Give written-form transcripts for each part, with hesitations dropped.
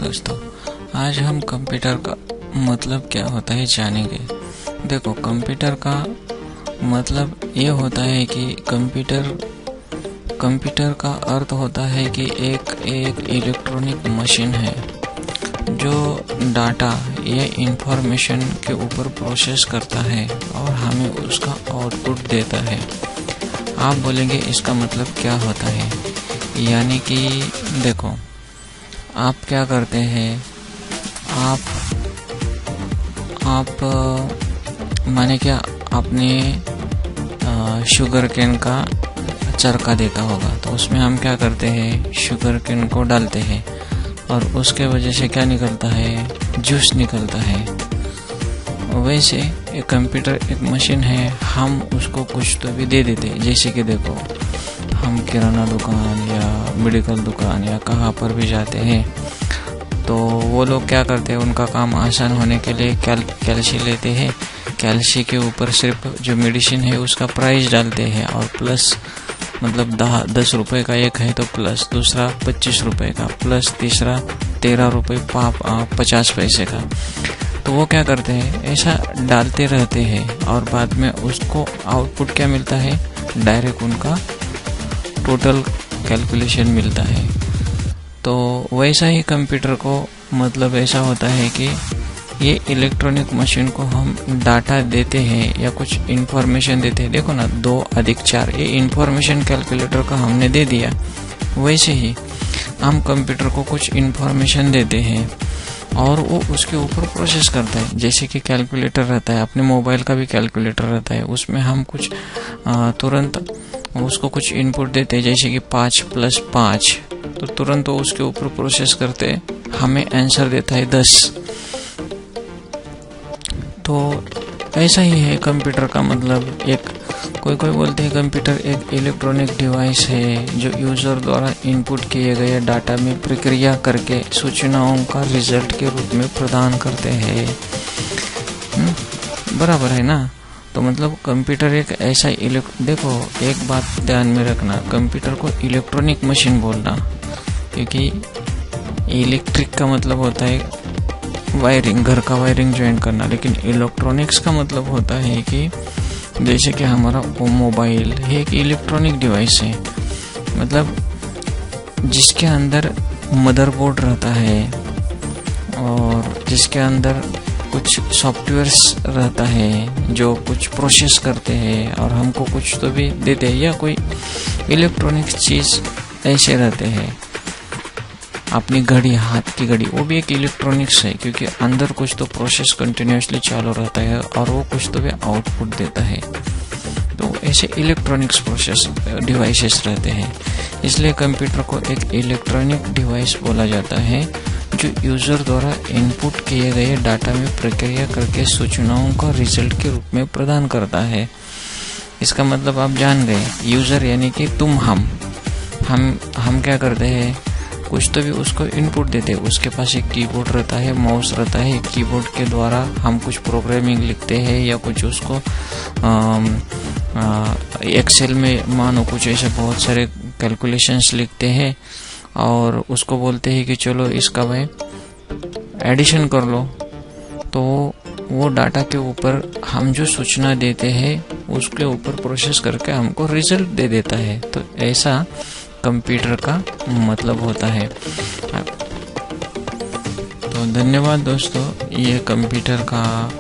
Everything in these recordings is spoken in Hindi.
दोस्तों, आज हम कंप्यूटर का मतलब क्या होता है जानेंगे। देखो, कंप्यूटर का मतलब ये होता है कि कंप्यूटर का अर्थ होता है कि एक इलेक्ट्रॉनिक मशीन है जो डाटा या इंफॉर्मेशन के ऊपर प्रोसेस करता है और हमें उसका आउटपुट देता है। आप बोलेंगे इसका मतलब क्या होता है, यानी कि देखो, आप क्या करते हैं, आप माने क्या आपने शुगर केन का चरखा देखा होगा, तो उसमें हम क्या करते हैं, शुगर केन को डालते हैं और उसके वजह से क्या निकलता है, जूस निकलता है। वैसे एक कंप्यूटर एक मशीन है, हम उसको कुछ तो भी दे देते हैं। जैसे कि देखो, हम किराना दुकान या मेडिकल दुकान या कहाँ पर भी जाते हैं तो वो लोग क्या करते हैं, उनका काम आसान होने के लिए कैल्शी लेते हैं। कैल्शी के ऊपर सिर्फ जो मेडिसिन है उसका प्राइस डालते हैं और प्लस मतलब 10 रुपये का एक है तो प्लस दूसरा 25 रुपये का, प्लस तीसरा 13 रुपये 50 पैसे का। तो वो क्या करते हैं, ऐसा डालते रहते हैं और बाद में उसको आउटपुट क्या मिलता है, डायरेक्ट उनका टोटल कैलकुलेशन मिलता है। तो वैसा ही कंप्यूटर को मतलब ऐसा होता है कि ये इलेक्ट्रॉनिक मशीन को हम डाटा देते हैं या कुछ इन्फॉर्मेशन देते हैं। देखो ना, 2 अधिक 4 ये इन्फॉर्मेशन कैलकुलेटर का हमने दे दिया। वैसे ही हम कंप्यूटर को कुछ इन्फॉर्मेशन देते हैं और वो उसके ऊपर प्रोसेस करता है। जैसे कि कैलकुलेटर रहता है, अपने मोबाइल का भी कैलकुलेटर रहता है, उसमें हम कुछ तुरंत उसको कुछ इनपुट देते हैं, जैसे कि 5 + 5, तो तुरंत वो उसके ऊपर प्रोसेस करते हमें आंसर देता है 10। तो ऐसा ही है कंप्यूटर का मतलब। एक कोई बोलते हैं कंप्यूटर एक इलेक्ट्रॉनिक डिवाइस है जो यूजर द्वारा इनपुट किए गए डाटा में प्रक्रिया करके सूचनाओं का रिजल्ट के रूप में प्रदान करते हैं। बराबर है ना। तो मतलब कंप्यूटर एक ऐसा देखो, एक बात ध्यान में रखना, कंप्यूटर को इलेक्ट्रॉनिक मशीन बोलना, क्योंकि इलेक्ट्रिक का मतलब होता है वायरिंग, घर का वायरिंग ज्वाइन करना, लेकिन इलेक्ट्रॉनिक्स का मतलब होता है कि जैसे कि हमारा मोबाइल है एक इलेक्ट्रॉनिक डिवाइस है, मतलब जिसके अंदर मदरबोर्ड रहता है और जिसके अंदर कुछ सॉफ्टवेयर्स रहता है जो कुछ प्रोसेस करते हैं और हमको कुछ तो भी देते हैं, या कोई इलेक्ट्रॉनिक चीज़ ऐसे रहते हैं। अपनी घड़ी, हाथ की घड़ी, वो भी एक इलेक्ट्रॉनिक्स है, क्योंकि अंदर कुछ तो प्रोसेस कंटिन्यूसली चालू रहता है और वो कुछ तो भी आउटपुट देता है। तो ऐसे इलेक्ट्रॉनिक्स प्रोसेस डिवाइसेस रहते हैं, इसलिए कंप्यूटर को एक इलेक्ट्रॉनिक डिवाइस बोला जाता है जो यूजर द्वारा इनपुट किए गए डाटा में प्रक्रिया करके सूचनाओं का रिजल्ट के रूप में प्रदान करता है। इसका मतलब आप जान गए, यूजर यानी कि तुम, हम क्या करते हैं, कुछ तो भी उसको इनपुट देते हैं। उसके पास एक कीबोर्ड रहता है, माउस रहता है, कीबोर्ड के द्वारा हम कुछ प्रोग्रामिंग लिखते हैं या कुछ उसको एक्सेल में मानो कुछ ऐसे बहुत सारे कैलकुलेशंस लिखते हैं और उसको बोलते हैं कि चलो इसका भाई एडिशन कर लो। तो वो डाटा के ऊपर हम जो सूचना देते हैं उसके ऊपर प्रोसेस करके हमको रिजल्ट दे देता है। तो ऐसा कंप्यूटर का मतलब होता है। तो धन्यवाद दोस्तों, ये कंप्यूटर का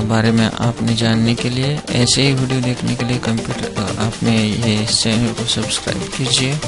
बारे में आपने जानने के लिए, ऐसे ही वीडियो देखने के लिए कंप्यूटर आपने ये चैनल को सब्सक्राइब कीजिए।